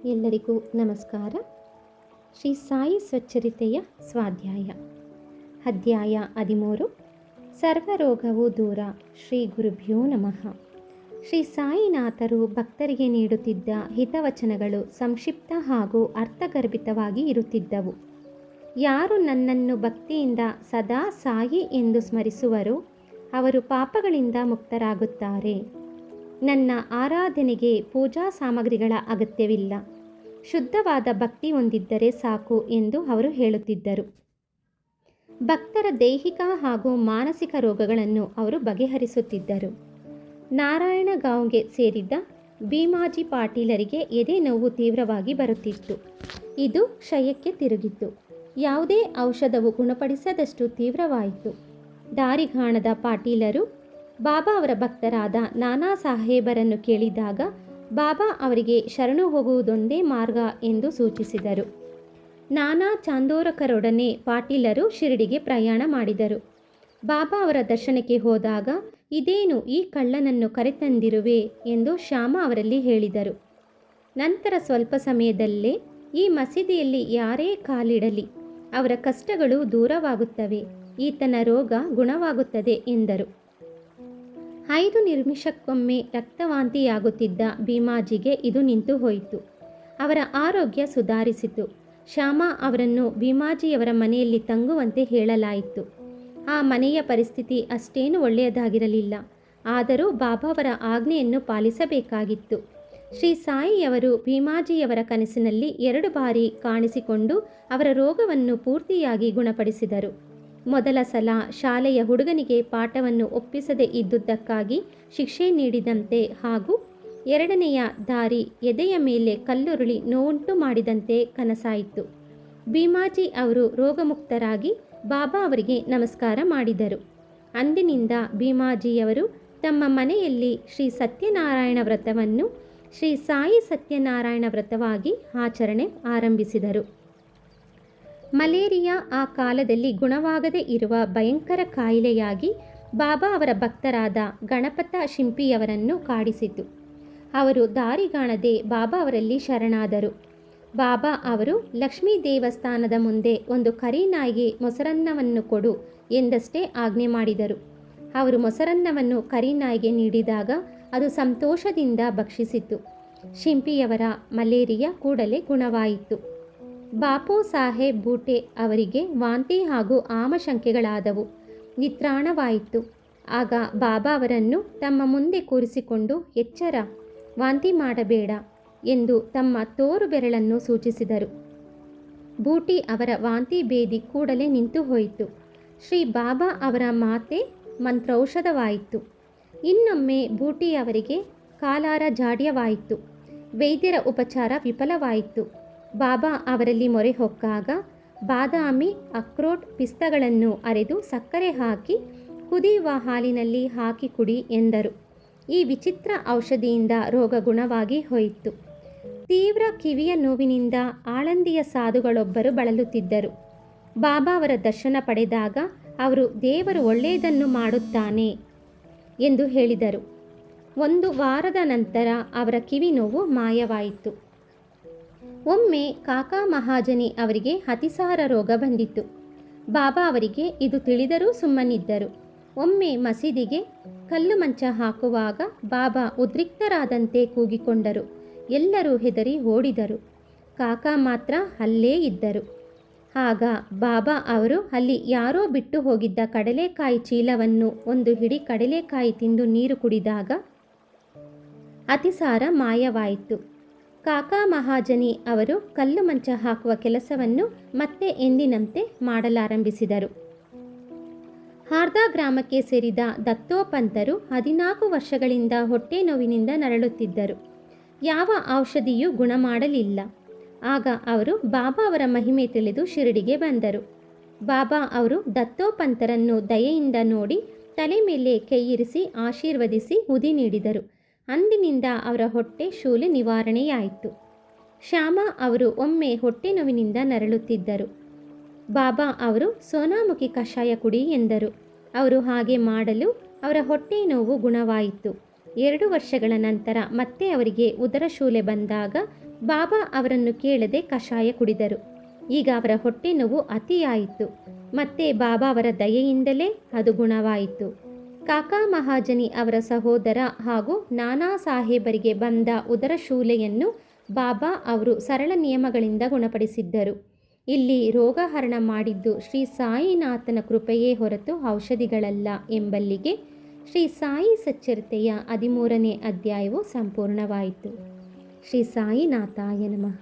ಎಲ್ಲರಿಗೂ ನಮಸ್ಕಾರ. ಶ್ರೀ ಸಾಯಿ ಸ್ವಚ್ಛರಿತೆಯ ಸ್ವಾಧ್ಯಾಯ ಅಧ್ಯಾಯ 13. ಸರ್ವರೋಗವೂ ದೂರ. ಶ್ರೀ ಗುರುಭ್ಯೋ ನಮಃ. ಶ್ರೀ ಸಾಯಿನಾಥರು ಭಕ್ತರಿಗೆ ನೀಡುತ್ತಿದ್ದ ಹಿತವಚನಗಳು ಸಂಕ್ಷಿಪ್ತ ಹಾಗೂ ಅರ್ಥಗರ್ಭಿತವಾಗಿ ಇರುತ್ತಿದ್ದವು. ಯಾರು ನನ್ನನ್ನು ಭಕ್ತಿಯಿಂದ ಸದಾ ಸಾಯಿ ಎಂದು ಸ್ಮರಿಸುವರೋ ಅವರು ಪಾಪಗಳಿಂದ ಮುಕ್ತರಾಗುತ್ತಾರೆ. ನನ್ನ ಆರಾಧನೆಗೆ ಪೂಜಾ ಸಾಮಗ್ರಿಗಳ ಅಗತ್ಯವಿಲ್ಲ, ಶುದ್ಧವಾದ ಭಕ್ತಿ ಹೊಂದಿದ್ದರೆ ಸಾಕು ಎಂದು ಅವರು ಹೇಳುತ್ತಿದ್ದರು. ಭಕ್ತರ ದೈಹಿಕ ಹಾಗೂ ಮಾನಸಿಕ ರೋಗಗಳನ್ನು ಅವರು ಬಗೆಹರಿಸುತ್ತಿದ್ದರು. ನಾರಾಯಣಗಾಂವ್ಗೆ ಸೇರಿದ್ದ ಭೀಮಾಜಿ ಪಾಟೀಲರಿಗೆ ಎದೆ ನೋವು ತೀವ್ರವಾಗಿ ಬರುತ್ತಿತ್ತು. ಇದು ಕ್ಷಯಕ್ಕೆ ತಿರುಗಿತ್ತು. ಯಾವುದೇ ಔಷಧವು ಗುಣಪಡಿಸದಷ್ಟು ತೀವ್ರವಾಯಿತು. ದಾರಿಗಾಣದ ಪಾಟೀಲರು ಬಾಬಾ ಅವರ ಭಕ್ತರಾದ ನಾನಾ ಸಾಹೇಬರನ್ನು ಕೇಳಿದಾಗ ಬಾಬಾ ಅವರಿಗೆ ಶರಣು ಹೋಗುವುದೊಂದೇ ಮಾರ್ಗ ಎಂದು ಸೂಚಿಸಿದರು. ನಾನಾ ಚಾಂದೋರಕರೊಡನೆ ಪಾಟೀಲರು ಶಿರಡಿಗೆ ಪ್ರಯಾಣ ಮಾಡಿದರು. ಬಾಬಾ ಅವರ ದರ್ಶನಕ್ಕೆ ಹೋದಾಗ ಇದೇನು ಈ ಕಳ್ಳನನ್ನು ಕರೆತಂದಿರುವೆ ಎಂದು ಶ್ಯಾಮ ಅವರಲ್ಲಿ ಹೇಳಿದರು. ನಂತರ ಸ್ವಲ್ಪ ಸಮಯದಲ್ಲೇ ಈ ಮಸೀದಿಯಲ್ಲಿ ಯಾರೇ ಕಾಲಿಡಲಿ ಅವರ ಕಷ್ಟಗಳು ದೂರವಾಗುತ್ತವೆ, ಈತನ ರೋಗ ಗುಣವಾಗುತ್ತದೆ ಎಂದರು. 5 ನಿಮಿಷಕ್ಕೊಮ್ಮೆ ರಕ್ತವಾಂತಿಯಾಗುತ್ತಿದ್ದ ಭೀಮಾಜಿಗೆ ಇದು ನಿಂತು ಹೋಯಿತು. ಅವರ ಆರೋಗ್ಯ ಸುಧಾರಿಸಿತು. ಶ್ಯಾಮ ಅವರನ್ನು ಭೀಮಾಜಿಯವರ ಮನೆಯಲ್ಲಿ ತಂಗುವಂತೆ ಹೇಳಲಾಯಿತು. ಆ ಮನೆಯ ಪರಿಸ್ಥಿತಿ ಅಷ್ಟೇನು ಒಳ್ಳೆಯದಾಗಿರಲಿಲ್ಲ. ಆದರೂ ಬಾಬಾವರ ಆಜ್ಞೆಯನ್ನು ಪಾಲಿಸಬೇಕಾಗಿತ್ತು. ಶ್ರೀ ಸಾಯಿಯವರು ಭೀಮಾಜಿಯವರ ಕನಸಿನಲ್ಲಿ 2 ಬಾರಿ ಕಾಣಿಸಿಕೊಂಡು ಅವರ ರೋಗವನ್ನು ಪೂರ್ತಿಯಾಗಿ ಗುಣಪಡಿಸಿದರು. ಮೊದಲ ಸಲ ಶಾಲೆಯ ಹುಡುಗನಿಗೆ ಪಾಠವನ್ನು ಒಪ್ಪಿಸದೇ ಇದ್ದುದಕ್ಕಾಗಿ ಶಿಕ್ಷೆ ನೀಡಿದಂತೆ ಹಾಗೂ 2ನೆಯ ದಾರಿ ಎದೆಯ ಮೇಲೆ ಕಲ್ಲುರುಳಿ ನೋವುಂಟು ಮಾಡಿದಂತೆ ಕನಸಾಯಿತು. ಭೀಮಾಜಿ ಅವರು ರೋಗಮುಕ್ತರಾಗಿ ಬಾಬಾ ಅವರಿಗೆ ನಮಸ್ಕಾರ ಮಾಡಿದರು. ಅಂದಿನಿಂದ ಭೀಮಾಜಿಯವರು ತಮ್ಮ ಮನೆಯಲ್ಲಿ ಶ್ರೀ ಸತ್ಯನಾರಾಯಣ ವ್ರತವನ್ನು ಶ್ರೀ ಸಾಯಿ ಸತ್ಯನಾರಾಯಣ ವ್ರತವಾಗಿ ಆಚರಣೆ ಆರಂಭಿಸಿದರು. ಮಲೇರಿಯಾ ಆ ಕಾಲದಲ್ಲಿ ಗುಣವಾಗದೇ ಇರುವ ಭಯಂಕರ ಕಾಯಿಲೆಯಾಗಿ ಬಾಬಾ ಅವರ ಭಕ್ತರಾದ ಗಣಪತ ಶಿಂಪಿಯವರನ್ನು ಕಾಡಿಸಿತು. ಅವರು ದಾರಿಗಾಣದೆ ಬಾಬಾ ಅವರಲ್ಲಿ ಶರಣಾದರು. ಬಾಬಾ ಅವರು ಲಕ್ಷ್ಮೀ ದೇವಸ್ಥಾನದ ಮುಂದೆ ಒಂದು ಕರಿನಾಯಿಗೆ ಮೊಸರನ್ನವನ್ನು ಕೊಡು ಎಂದಷ್ಟೇ ಆಜ್ಞೆ ಮಾಡಿದರು. ಅವರು ಮೊಸರನ್ನವನ್ನು ಕರಿನಾಯಿಗೆ ನೀಡಿದಾಗ ಅದು ಸಂತೋಷದಿಂದ ಭಕ್ಷಿಸಿತು. ಶಿಂಪಿಯವರ ಮಲೇರಿಯಾ ಕೂಡಲೇ ಗುಣವಾಯಿತು. ಬಾಪು ಸಾಹೇಬ್ ಬೂಟೆ ಅವರಿಗೆ ವಾಂತಿ ಹಾಗೂ ಆಮಶಂಕೆಗಳಾದವು. ನಿತ್ರಾಣವಾಯಿತು. ಆಗ ಬಾಬಾ ಅವರನ್ನು ತಮ್ಮ ಮುಂದೆ ಕೂರಿಸಿಕೊಂಡು ಎಚ್ಚರ, ವಾಂತಿ ಮಾಡಬೇಡ ಎಂದು ತಮ್ಮ ತೋರು ಬೆರಳನ್ನು ಸೂಚಿಸಿದರು. ಬೂಟಿ ಅವರ ವಾಂತಿ ಭೇದಿ ಕೂಡಲೇ ನಿಂತು ಹೋಯಿತು. ಶ್ರೀ ಬಾಬಾ ಅವರ ಮಾತೆ ಮಂತ್ರೌಷಧವಾಯಿತು. ಇನ್ನೊಮ್ಮೆ ಬೂಟಿ ಅವರಿಗೆ ಕಾಲಾರ ಜಾಡ್ಯವಾಯಿತು. ವೈದ್ಯರ ಉಪಚಾರ ವಿಫಲವಾಯಿತು. ಬಾಬಾ ಅವರಲ್ಲಿ ಮೊರೆ ಹೊಕ್ಕಾಗ ಬಾದಾಮಿ, ಅಕ್ರೋಟ್, ಪಿಸ್ತಗಳನ್ನು ಅರೆದು ಸಕ್ಕರೆ ಹಾಕಿ ಕುದಿಯುವ ಹಾಲಿನಲ್ಲಿ ಹಾಕಿ ಕುಡಿ ಎಂದರು. ಈ ವಿಚಿತ್ರ ಔಷಧಿಯಿಂದ ರೋಗ ಗುಣವಾಗಿ ಹೋಯಿತು. ತೀವ್ರ ಕಿವಿಯ ನೋವಿನಿಂದ ಆಳಂದಿಯ ಸಾಧುಗಳೊಬ್ಬರು ಬಳಲುತ್ತಿದ್ದರು. ಬಾಬಾ ಅವರ ದರ್ಶನ ಪಡೆದಾಗ ಅವರು ದೇವರು ಒಳ್ಳೆಯದನ್ನು ಮಾಡುತ್ತಾನೆ ಎಂದು ಹೇಳಿದರು. 1 ವಾರದ ನಂತರ ಅವರ ಕಿವಿ ನೋವು ಮಾಯವಾಯಿತು. ಒಮ್ಮೆ ಕಾಕಾ ಮಹಾಜನಿ ಅವರಿಗೆ ಅತಿಸಾರ ರೋಗ ಬಂದಿತ್ತು. ಬಾಬಾ ಅವರಿಗೆ ಇದು ತಿಳಿದರೂ ಸುಮ್ಮನಿದ್ದರು. ಒಮ್ಮೆ ಮಸೀದಿಗೆ ಕಲ್ಲು ಮಂಚ ಹಾಕುವಾಗ ಬಾಬಾ ಉದ್ರಿಕ್ತರಾದಂತೆ ಕೂಗಿಕೊಂಡರು. ಎಲ್ಲರೂ ಹೆದರಿ ಓಡಿದರು. ಕಾಕಾ ಮಾತ್ರ ಅಲ್ಲೇ ಇದ್ದರು. ಆಗ ಬಾಬಾ ಅವರು ಅಲ್ಲಿ ಯಾರೋ ಬಿಟ್ಟು ಹೋಗಿದ್ದ ಕಡಲೆಕಾಯಿ ಚೀಲವನ್ನು ಒಂದು ಹಿಡಿ ಕಡಲೆಕಾಯಿ ತಿಂದು ನೀರು ಕುಡಿದಾಗ ಅತಿಸಾರ ಮಾಯವಾಯಿತು. ಕಾಕಾ ಮಹಾಜನಿ ಅವರು ಕಲ್ಲು ಮಂಚ ಹಾಕುವ ಕೆಲಸವನ್ನು ಮತ್ತೆ ಎಂದಿನಂತೆ ಮಾಡಲಾರಂಭಿಸಿದರು. ಹಾರ್ದಾ ಗ್ರಾಮಕ್ಕೆ ಸೇರಿದ ದತ್ತೋಪಂತರು 14 ವರ್ಷಗಳಿಂದ ಹೊಟ್ಟೆ ನೋವಿನಿಂದ ನರಳುತ್ತಿದ್ದರು. ಯಾವ ಔಷಧಿಯೂ ಗುಣ ಮಾಡಲಿಲ್ಲ. ಆಗ ಅವರು ಬಾಬಾ ಅವರ ಮಹಿಮೆ ತಿಳಿದು ಶಿರಡಿಗೆ ಬಂದರು. ಬಾಬಾ ಅವರು ದತ್ತೋಪಂತರನ್ನು ದಯೆಯಿಂದ ನೋಡಿ ತಲೆ ಮೇಲೆ ಕೈಯಿರಿಸಿ ಆಶೀರ್ವದಿಸಿ ಉದಿ ನೀಡಿದರು. ಅಂದಿನಿಂದ ಅವರ ಹೊಟ್ಟೆ ಶೂಲೆ ನಿವಾರಣೆಯಾಯಿತು. ಶ್ಯಾಮ ಅವರು ಒಮ್ಮೆ ಹೊಟ್ಟೆ ನೋವಿನಿಂದ ನರಳುತ್ತಿದ್ದರು. ಬಾಬಾ ಅವರು ಸೋನಾಮುಖಿ ಕಷಾಯ ಕುಡಿ ಎಂದರು. ಅವರು ಹಾಗೆ ಮಾಡಲು ಅವರ ಹೊಟ್ಟೆ ನೋವು ಗುಣವಾಯಿತು. 2 ವರ್ಷಗಳ ನಂತರ ಮತ್ತೆ ಅವರಿಗೆ ಉದರಶೂಲೆ ಬಂದಾಗ ಬಾಬಾ ಅವರನ್ನು ಕೇಳದೆ ಕಷಾಯ ಕುಡಿದರು. ಈಗ ಅವರ ಹೊಟ್ಟೆ ನೋವು ಅತಿಯಾಯಿತು. ಮತ್ತೆ ಬಾಬಾ ಅವರ ದಯೆಯಿಂದಲೇ ಅದು ಗುಣವಾಯಿತು. ಕಾಕಾ ಮಹಾಜನಿ ಅವರ ಸಹೋದರ ಹಾಗೂ ನಾನಾ ಸಾಹೇಬರಿಗೆ ಬಂದ ಉದರಶೂಲೆಯನ್ನು ಬಾಬಾ ಅವರು ಸರಳ ನಿಯಮಗಳಿಂದ ಗುಣಪಡಿಸಿದ್ದರು. ಇಲ್ಲಿ ರೋಗಹರಣ ಮಾಡಿದ್ದು ಶ್ರೀ ಸಾಯಿನಾಥನ ಕೃಪೆಯೇ ಹೊರತು ಔಷಧಿಗಳಲ್ಲ ಎಂಬಲ್ಲಿಗೆ ಶ್ರೀ ಸಾಯಿ ಸಚ್ಚರಿತೆಯ 13ನೇ ಅಧ್ಯಾಯವು ಸಂಪೂರ್ಣವಾಯಿತು. ಶ್ರೀ ಸಾಯಿನಾಥಾಯ ನಮಃ.